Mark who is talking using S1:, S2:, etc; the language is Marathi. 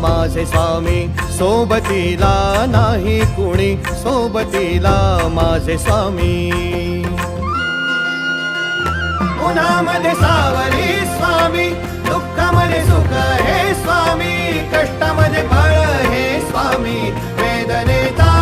S1: माझे स्वामी, सोबतीला नाही कुणी, सोबतीला माझे स्वामी. उन्हामध्ये सावली स्वामी, दुःखामध्ये सुख हे स्वामी, कष्टामध्ये फळ हे स्वामी, वेदनेचा